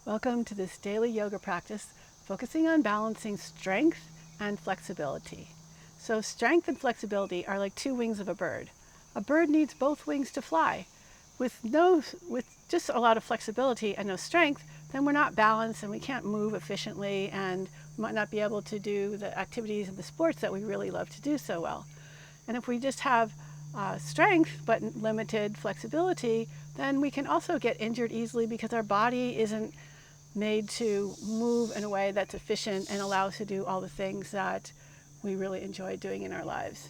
Welcome to this daily yoga practice focusing on balancing strength and flexibility. So strength and flexibility are like two wings of a bird. A bird needs both wings to fly. With just a lot of flexibility and no strength, then we're not balanced and we can't move efficiently and we might not be able to do the activities and the sports that we really love to do so well. And if we just have strength but limited flexibility, then we can also get injured easily because our body isn't made to move in a way that's efficient and allow us to do all the things that we really enjoy doing in our lives.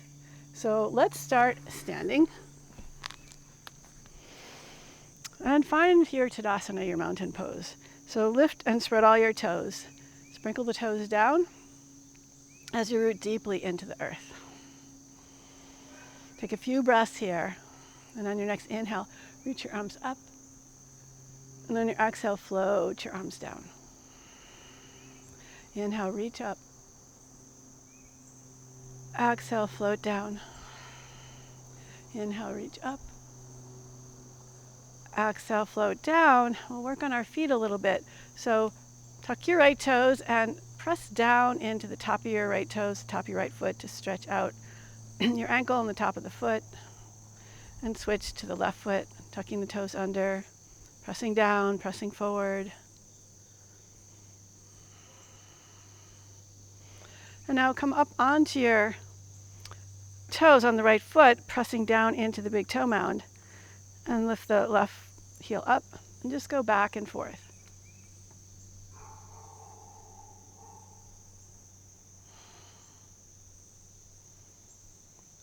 So let's start standing. And find your Tadasana, your mountain pose. So lift and spread all your toes. Sprinkle the toes down as you root deeply into the earth. Take a few breaths here. And on your next inhale, reach your arms up. And on your exhale, float your arms down. Inhale, reach up. Exhale, float down. Inhale, reach up. Exhale, float down. We'll work on our feet a little bit. So tuck your right toes and press down into the top of your right toes, top of your right foot to stretch out your ankle and the top of the foot. And switch to the left foot, tucking the toes under, pressing down, pressing forward. And now come up onto your toes on the right foot, pressing down into the big toe mound. And lift the left heel up and just go back and forth.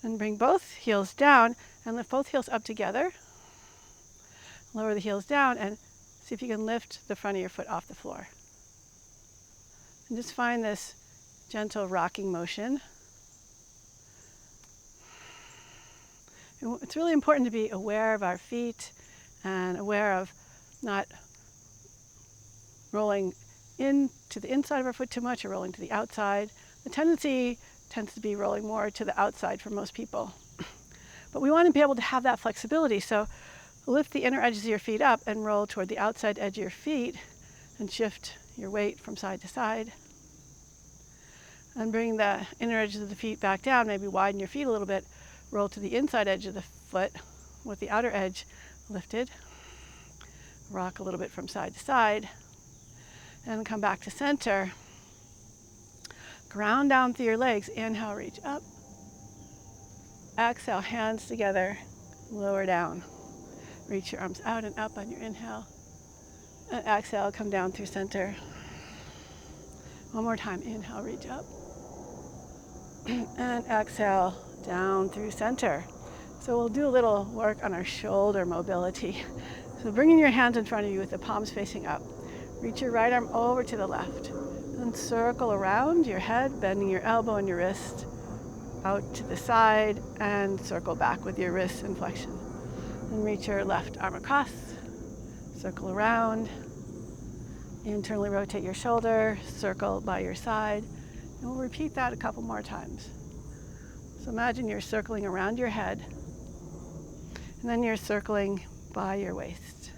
And bring both heels down and lift both heels up together. Lower the heels down and see if you can lift the front of your foot off the floor. And just find this gentle rocking motion. It's really important to be aware of our feet and aware of not rolling into the inside of our foot too much or rolling to the outside. The tendency tends to be rolling more to the outside for most people. But we want to be able to have that flexibility. So lift the inner edges of your feet up and roll toward the outside edge of your feet and shift your weight from side to side. And bring the inner edges of the feet back down, maybe widen your feet a little bit. Roll to the inside edge of the foot with the outer edge lifted. Rock a little bit from side to side. And come back to center. Ground down through your legs. Inhale, reach up. Exhale, hands together, lower down. Reach your arms out and up on your inhale. And exhale, come down through center. One more time. Inhale, reach up. And exhale, down through center. So we'll do a little work on our shoulder mobility. So bringing your hands in front of you with the palms facing up. Reach your right arm over to the left. And circle around your head, bending your elbow and your wrist out to the side and circle back with your wrist in flexion. And reach your left arm across. Circle around. Internally rotate your shoulder, circle by your side. And we'll repeat that a couple more times. So imagine you're circling around your head, and then you're circling by your waist.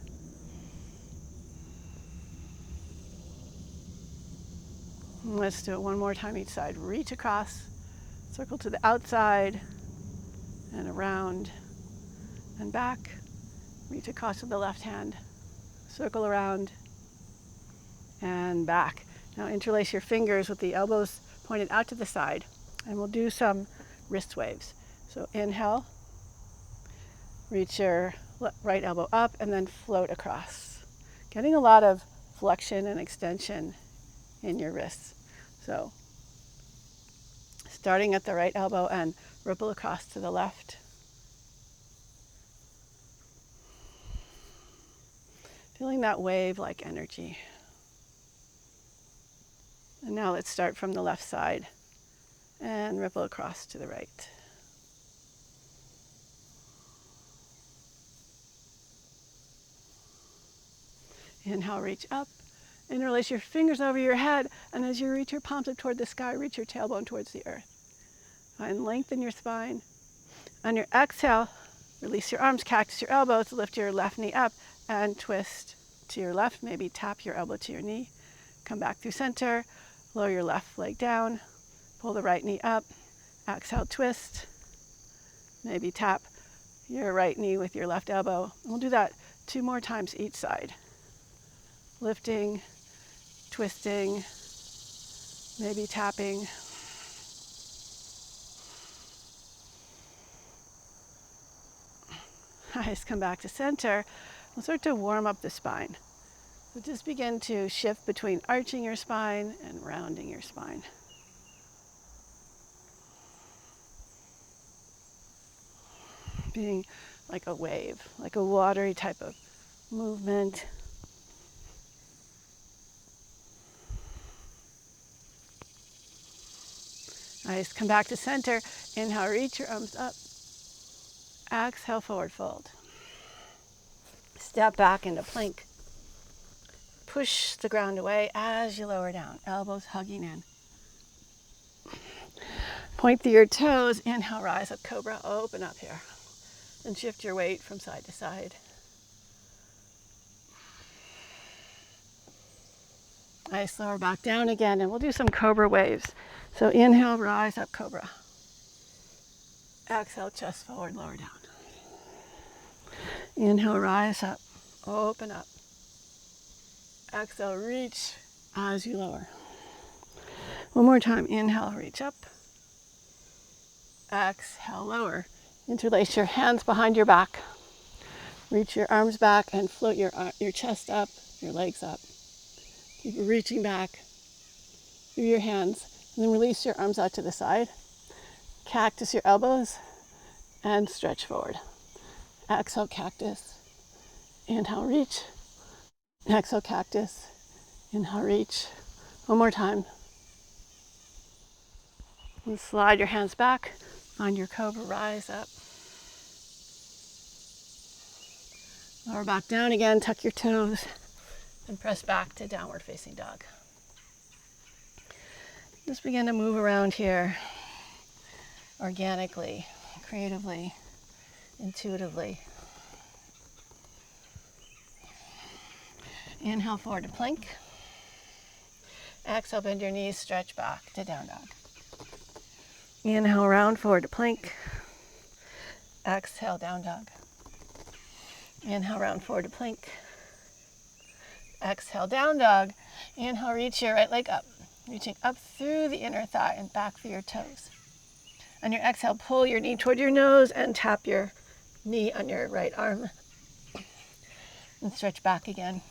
And let's do it one more time each side. Reach across, circle to the outside, and around, and back. Reach across with the left hand, circle around, and back. Now interlace your fingers with the elbows pointed out to the side, and we'll do some wrist waves. So inhale, reach your right elbow up, and then float across. Getting a lot of flexion and extension in your wrists. So starting at the right elbow and ripple across to the left. Feeling that wave-like energy. And now let's start from the left side and ripple across to the right. Inhale, reach up. Interlace your fingers over your head, and as you reach your palms up toward the sky, reach your tailbone towards the earth. And lengthen your spine. On your exhale, release your arms, cactus your elbows, lift your left knee up, and twist to your left, maybe tap your elbow to your knee. Come back through center, lower your left leg down, pull the right knee up, exhale, twist. Maybe tap your right knee with your left elbow. We'll do that 2 more times each side. Lifting, twisting, maybe tapping. Nice, come back to center. We'll start to warm up the spine. So just begin to shift between arching your spine and rounding your spine. Being like a wave, like a watery type of movement. Nice, come back to center. Inhale, reach your arms up. Exhale, forward fold. Step back into plank. Push the ground away as you lower down, elbows hugging in. Point through your toes, inhale, rise up, cobra, open up here. And shift your weight from side to side. Nice, lower back down again, and we'll do some cobra waves. So inhale, rise up, cobra. Exhale, chest forward, lower down. Inhale, rise up, open up. Exhale, reach as you lower. One more time, inhale, reach up. Exhale, lower. Interlace your hands behind your back. Reach your arms back and float your chest up, your legs up. Keep reaching back through your hands, and then release your arms out to the side. Cactus your elbows and stretch forward. Exhale, cactus. Inhale, reach. Exhale, cactus. Inhale, reach. One more time. And slide your hands back. Find your cobra, rise up. Lower back down again, tuck your toes, and press back to downward facing dog. Just begin to move around here organically, creatively, intuitively. Inhale, forward to plank. Exhale, bend your knees, stretch back to down dog. Inhale, round forward to plank. Exhale, down dog. Inhale, round forward to plank. Exhale, down dog. Inhale, reach your right leg up, reaching up through the inner thigh and back through your toes. On your exhale, pull your knee toward your nose and tap your knee on your right arm. And stretch back again.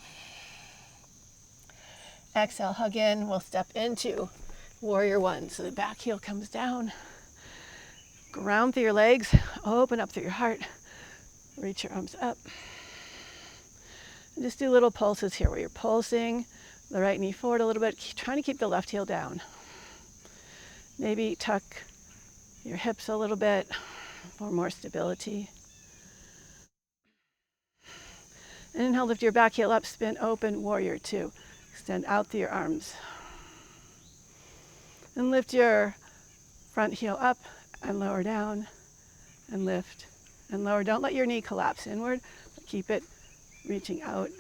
Exhale, hug in. We'll step into warrior one. So the back heel comes down. Ground through your legs. Open up through your heart. Reach your arms up. And just do little pulses here where you're pulsing the right knee forward a little bit, trying to keep the left heel down. Maybe tuck your hips a little bit for more stability. And inhale, lift your back heel up, spin open, warrior two. Extend out through your arms. And lift your front heel up and lower down and lift and lower. Don't let your knee collapse inward, but keep it reaching out.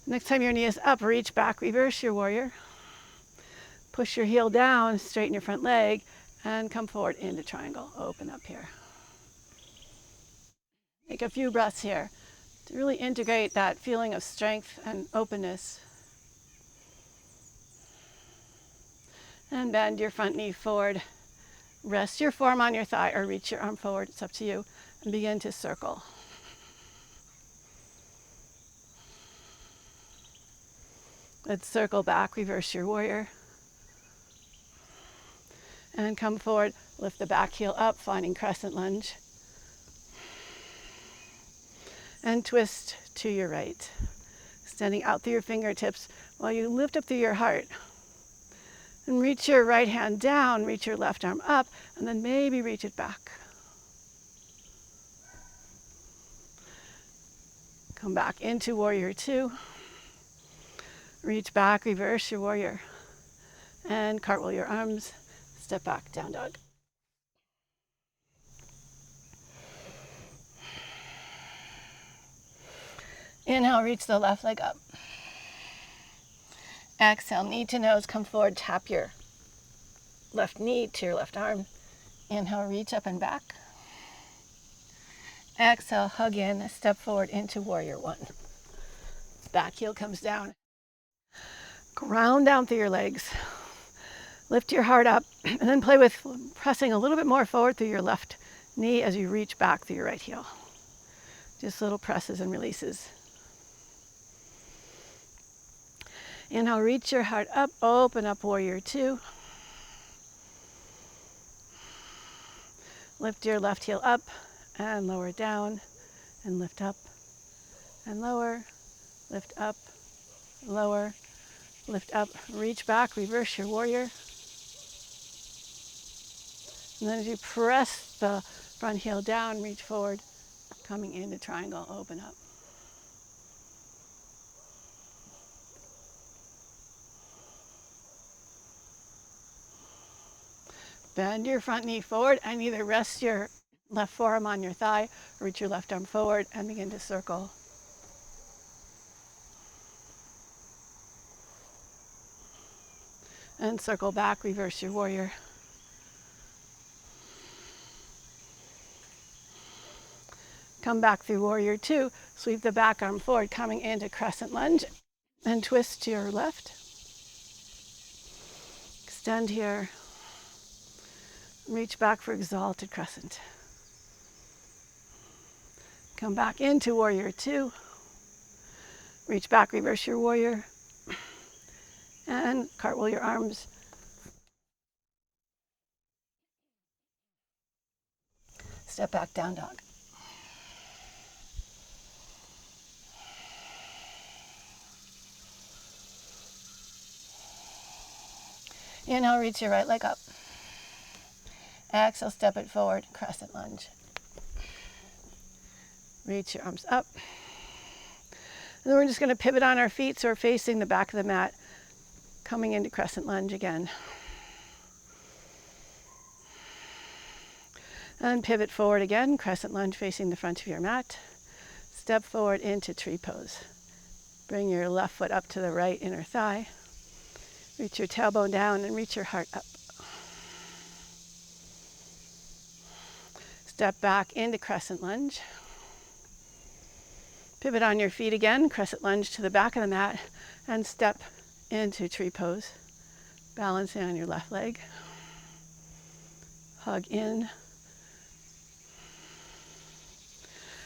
Next time your knee is up, reach back, reverse your warrior. Push your heel down, straighten your front leg, and come forward into triangle. Open up here. Take a few breaths here to really integrate that feeling of strength and openness. And bend your front knee forward. Rest your forearm on your thigh or reach your arm forward. It's up to you. And begin to circle. Let's circle back, reverse your warrior. And come forward, lift the back heel up, finding crescent lunge. And twist to your right. Extending out through your fingertips while you lift up through your heart. And reach your right hand down, reach your left arm up, and then maybe reach it back. Come back into warrior two. Reach back, reverse your warrior. And cartwheel your arms, step back, down dog. Inhale, reach the left leg up. Exhale, knee to nose, come forward, tap your left knee to your left arm. Inhale, reach up and back. Exhale, hug in, step forward into warrior one. Back heel comes down. Ground down through your legs. Lift your heart up, and then play with pressing a little bit more forward through your left knee as you reach back through your right heel. Just little presses and releases. Inhale, reach your heart up, open up warrior two. Lift your left heel up and lower down, and lift up and lower, lift up, lower, lift up, reach back, reverse your warrior. And then as you press the front heel down, reach forward, coming into triangle, open up. Bend your front knee forward and either rest your left forearm on your thigh or reach your left arm forward and begin to circle. And circle back, reverse your warrior. Come back through warrior two, sweep the back arm forward, coming into crescent lunge, and twist to your left. Extend here. Reach back for exalted crescent. Come back into warrior two. Reach back, reverse your warrior. And cartwheel your arms. Step back, down dog. Inhale, reach your right leg up. Exhale, step it forward, crescent lunge. Reach your arms up. And then we're just going to pivot on our feet so we're facing the back of the mat, coming into crescent lunge again. And pivot forward again, crescent lunge facing the front of your mat. Step forward into tree pose. Bring your left foot up to the right inner thigh. Reach your tailbone down and reach your heart up. Step back into crescent lunge. Pivot on your feet again, crescent lunge to the back of the mat, and step into tree pose. Balancing on your left leg. Hug in.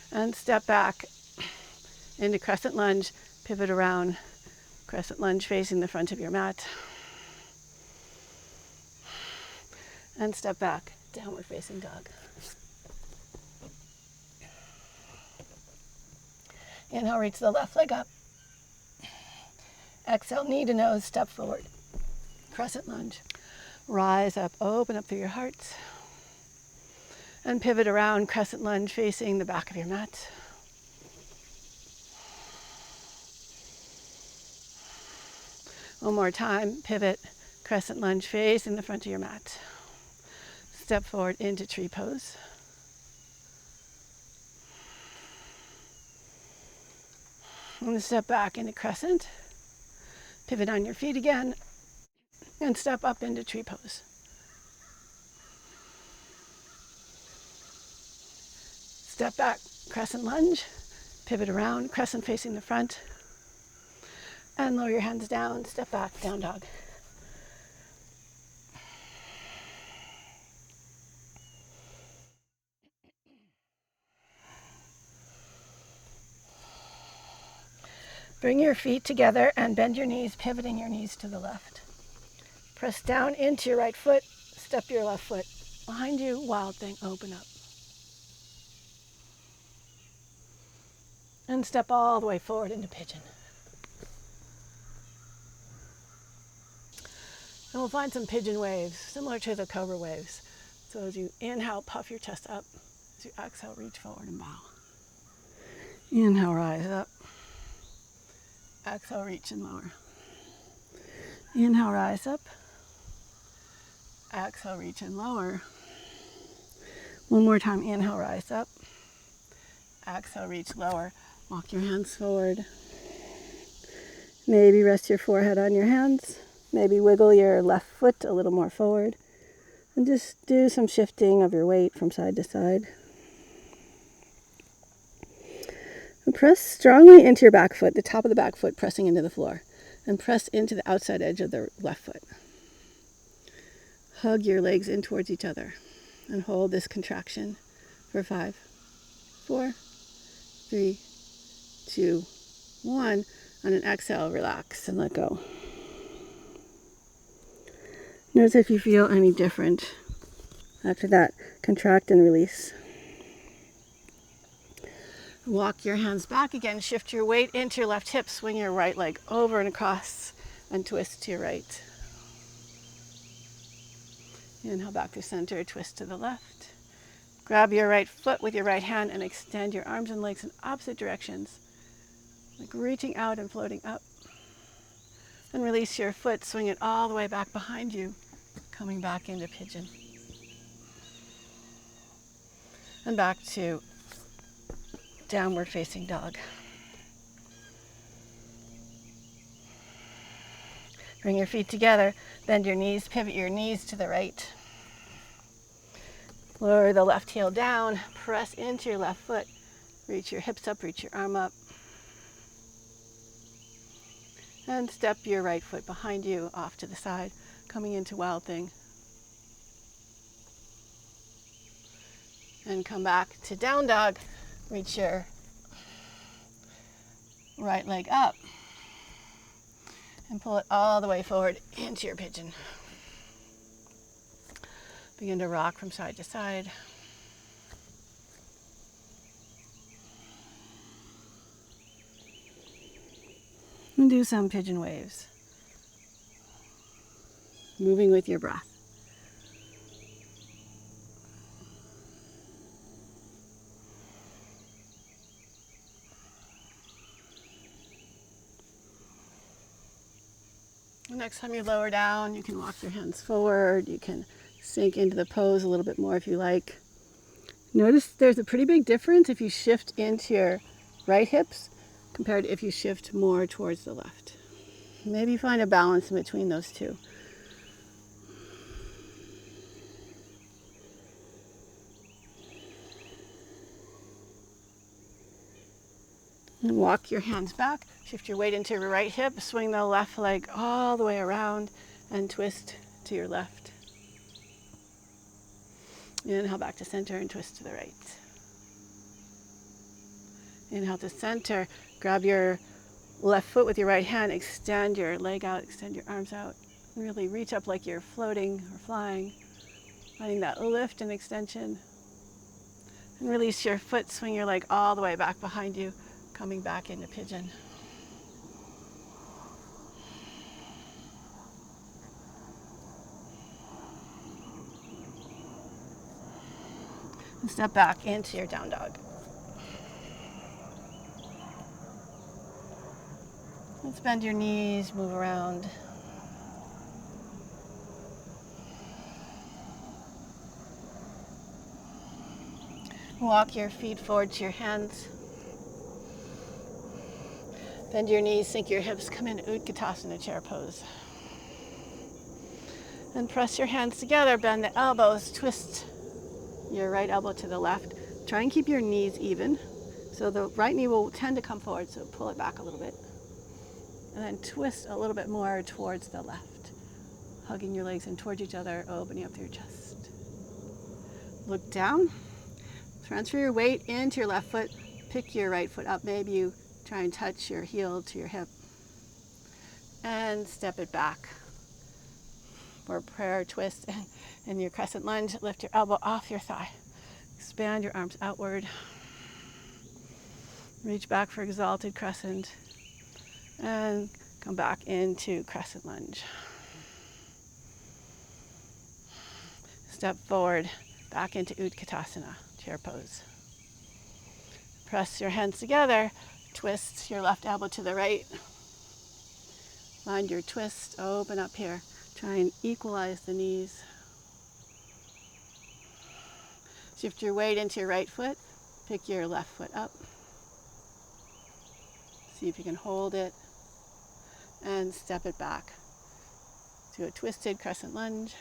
And step back into crescent lunge, pivot around, crescent lunge facing the front of your mat. And step back, downward facing dog. Inhale, reach the left leg up. Exhale, knee to nose, step forward. Crescent lunge. Rise up, open up through your heart. And pivot around, crescent lunge facing the back of your mat. One more time, pivot, crescent lunge facing the front of your mat. Step forward into tree pose. And step back into crescent. Pivot on your feet again. And step up into tree pose. Step back, crescent lunge. Pivot around, crescent facing the front. And lower your hands down, step back, down dog. Bring your feet together and bend your knees, pivoting your knees to the left. Press down into your right foot, step your left foot behind you, wild thing, open up. And step all the way forward into pigeon. And we'll find some pigeon waves, similar to the cobra waves. So as you inhale, puff your chest up. As you exhale, reach forward and bow. Inhale, rise up. Exhale, reach and lower. Inhale, rise up. Exhale, reach and lower. One more time, inhale, rise up. Exhale, reach, lower. Walk your hands forward. Maybe rest your forehead on your hands. Maybe wiggle your left foot a little more forward. And just do some shifting of your weight from side to side. And press strongly into your back foot, the top of the back foot pressing into the floor. And press into the outside edge of the left foot. Hug your legs in towards each other. And hold this contraction for 5, 4, 3, 2, 1. On an exhale, relax and let go. Notice if you feel any different after that. Contract and release. Walk your hands back again. Shift your weight into your left hip. Swing your right leg over and across and twist to your right. Inhale back to center, twist to the left. Grab your right foot with your right hand and extend your arms and legs in opposite directions. Like reaching out and floating up. And release your foot, swing it all the way back behind you, coming back into pigeon. And back to downward facing dog. Bring your feet together, bend your knees, pivot your knees to the right. Lower the left heel down, press into your left foot. Reach your hips up, reach your arm up. And step your right foot behind you off to the side, coming into Wild Thing. And come back to Down Dog. Reach your right leg up. And pull it all the way forward into your pigeon. Begin to rock from side to side. And do some pigeon waves. Moving with your breath. Next time you lower down, you can walk your hands forward. You can sink into the pose a little bit more if you like. Notice there's a pretty big difference if you shift into your right hips compared to if you shift more towards the left. Maybe find a balance in between those two. And walk your hands back, shift your weight into your right hip, swing the left leg all the way around and twist to your left. Inhale back to center and twist to the right. Inhale to center, grab your left foot with your right hand, extend your leg out, extend your arms out. Really reach up like you're floating or flying, finding that lift and extension. And release your foot, swing your leg all the way back behind you, coming back into pigeon. And step back into your down dog. Let's bend your knees, move around. Walk your feet forward to your hands. Bend your knees, sink your hips, come in Utkatasana chair pose. And press your hands together, bend the elbows, twist your right elbow to the left. Try and keep your knees even. So the right knee will tend to come forward, so pull it back a little bit. And then twist a little bit more towards the left. Hugging your legs in towards each other, opening up through your chest. Look down. Transfer your weight into your left foot. Pick your right foot up. Maybe you try and touch your heel to your hip. And step it back. For prayer twist and your crescent lunge, lift your elbow off your thigh. Expand your arms outward. Reach back for exalted crescent. And come back into crescent lunge. Step forward, back into Utkatasana, chair pose. Press your hands together. Twist your left elbow to the right. Find your twist, open up here. Try and equalize the knees. Shift your weight into your right foot. Pick your left foot up. See if you can hold it and step it back. Do a twisted crescent lunge.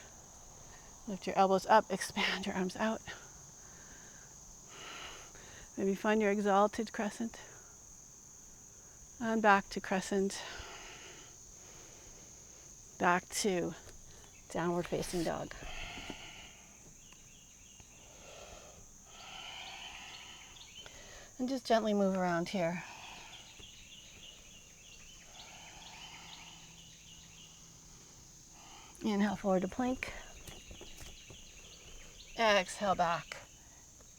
Lift your elbows up, expand your arms out. Maybe find your exalted crescent. And back to crescent. Back to downward facing dog. And just gently move around here. Inhale forward to plank. Exhale back,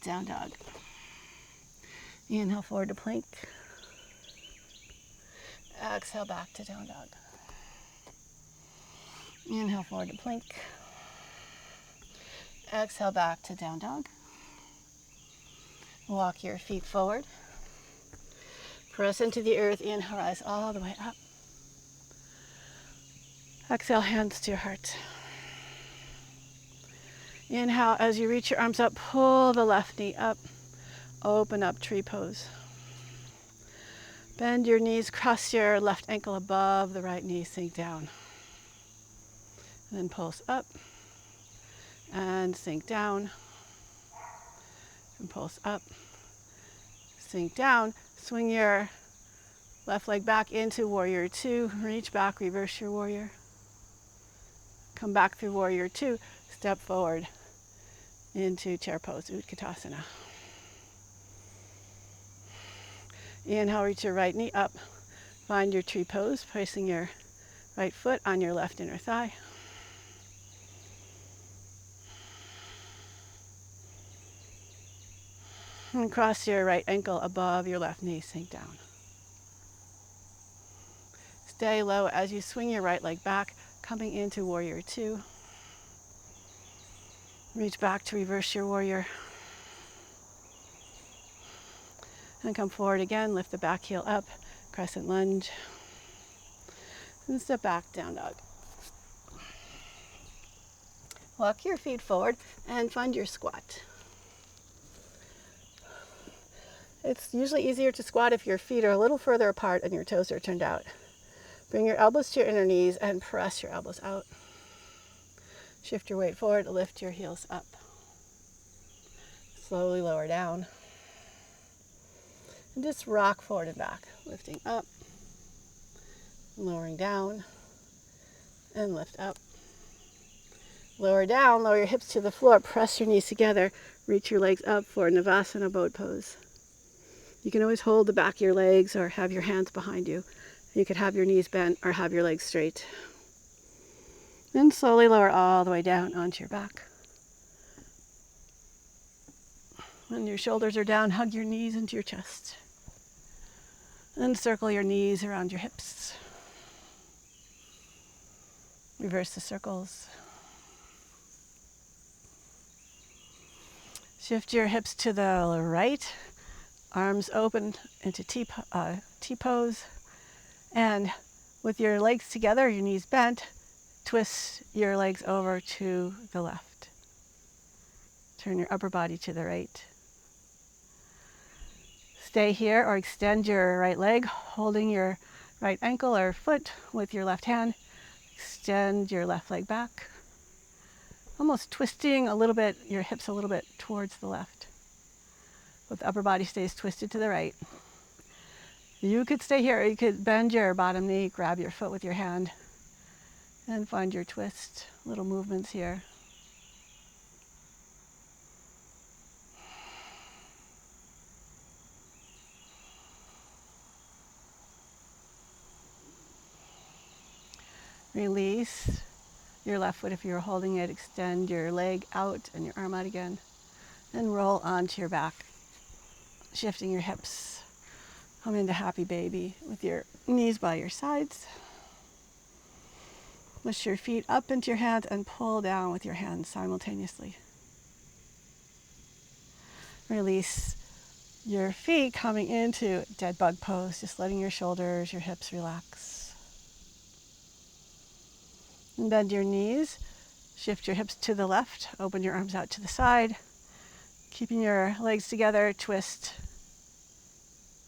down dog. Inhale forward to plank. Exhale back to down dog. Inhale forward to plank. Exhale back to down dog. Walk your feet forward. Press into the earth. Inhale, rise all the way up. Exhale, hands to your heart. Inhale, as you reach your arms up, pull the left knee up. Open up, tree pose. Bend your knees, cross your left ankle above the right knee, sink down. And then pulse up and sink down. And pulse up, sink down. Swing your left leg back into warrior two. Reach back, reverse your warrior. Come back through warrior two. Step forward into chair pose, Utkatasana. Inhale, reach your right knee up. Find your tree pose, placing your right foot on your left inner thigh. And cross your right ankle above your left knee, sink down. Stay low as you swing your right leg back, coming into warrior two. Reach back to reverse your warrior. And come forward again, lift the back heel up, crescent lunge. And step back, down dog. Walk your feet forward and find your squat. It's usually easier to squat if your feet are a little further apart and your toes are turned out. Bring your elbows to your inner knees and press your elbows out. Shift your weight forward, lift your heels up. Slowly lower down. And just rock forward and back, lifting up, lowering down, and lift up. Lower down, lower your hips to the floor, press your knees together, reach your legs up for Navasana boat pose. You can always hold the back of your legs or have your hands behind you. You could have your knees bent or have your legs straight. Then slowly lower all the way down onto your back. When your shoulders are down, hug your knees into your chest. And circle your knees around your hips. Reverse the circles. Shift your hips to the right. Arms open into T-pose. And with your legs together, your knees bent, twist your legs over to the left. Turn your upper body to the right. Stay here or extend your right leg, holding your right ankle or foot with your left hand. Extend your left leg back. Almost twisting a little bit, your hips a little bit towards the left. But the upper body stays twisted to the right. You could stay here, or you could bend your bottom knee, grab your foot with your hand, and find your twist. Little movements here. Release your left foot if you're holding it. Extend your leg out and your arm out again. And roll onto your back, shifting your hips. Come into happy baby with your knees by your sides. Push your feet up into your hands and pull down with your hands simultaneously. Release your feet coming into dead bug pose, just letting your shoulders, your hips relax. And bend your knees, shift your hips to the left, open your arms out to the side. Keeping your legs together, twist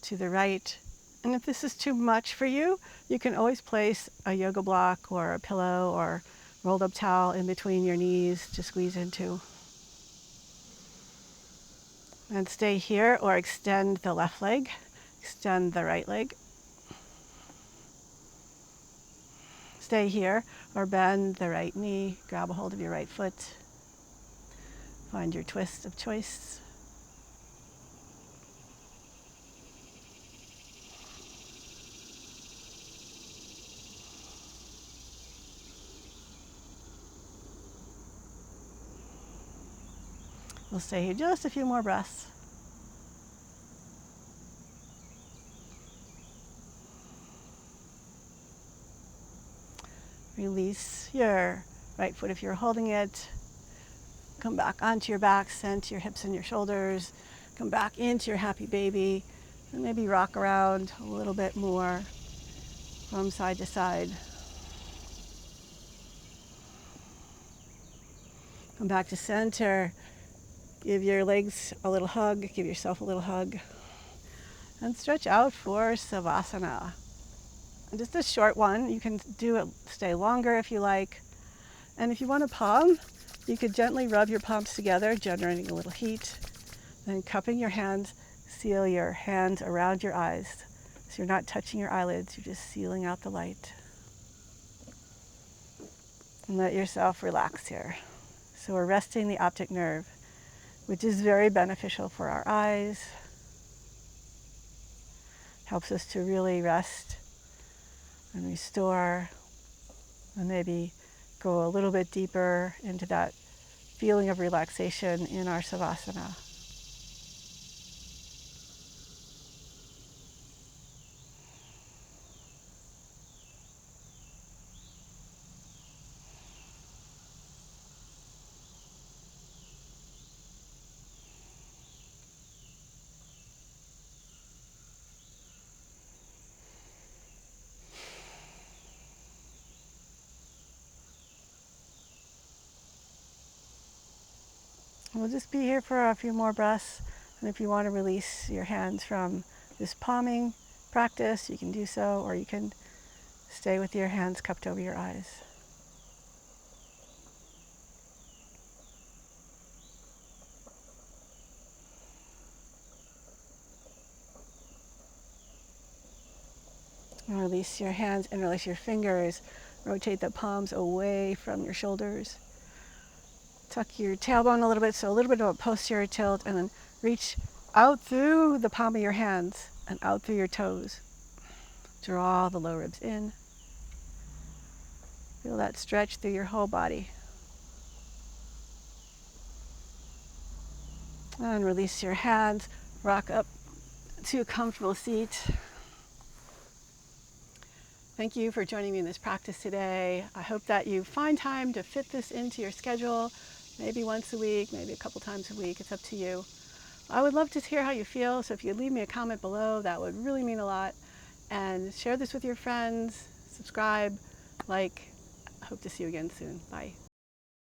to the right, And if this is too much for you, you can always place a yoga block or a pillow or rolled up towel in between your knees to squeeze into. And stay here or extend the left leg, extend the right leg. Stay here or bend the right knee, grab a hold of your right foot. Find your twist of choice. We'll stay here just a few more breaths. Release your right foot if you're holding it. Come back onto your back, send your hips and your shoulders. Come back into your happy baby. And maybe rock around a little bit more from side to side. Come back to center. Give your legs a little hug. Give yourself a little hug. And stretch out for Savasana. And just a short one. You can do it, stay longer if you like. And if you want to palm, you could gently rub your palms together, generating a little heat. Then cupping your hands, seal your hands around your eyes. So you're not touching your eyelids, you're just sealing out the light. And let yourself relax here. So we're resting the optic nerve, which is very beneficial for our eyes. Helps us to really rest and restore, and maybe go a little bit deeper into that feeling of relaxation in our Savasana. We'll just be here for a few more breaths, and if you want to release your hands from this palming practice, you can do so, or you can stay with your hands cupped over your eyes. And release your hands, interlace your fingers, rotate the palms away from your shoulders. Tuck your tailbone a little bit, so a little bit of a posterior tilt, and then reach out through the palm of your hands and out through your toes. Draw the low ribs in. Feel that stretch through your whole body. And release your hands, rock up to a comfortable seat. Thank you for joining me in this practice today. I hope that you find time to fit this into your schedule, maybe once a week, maybe a couple times a week. It's up to you. I would love to hear how you feel, so if you leave me a comment below, that would really mean a lot. And share this with your friends, subscribe, like. I hope to see you again soon. Bye.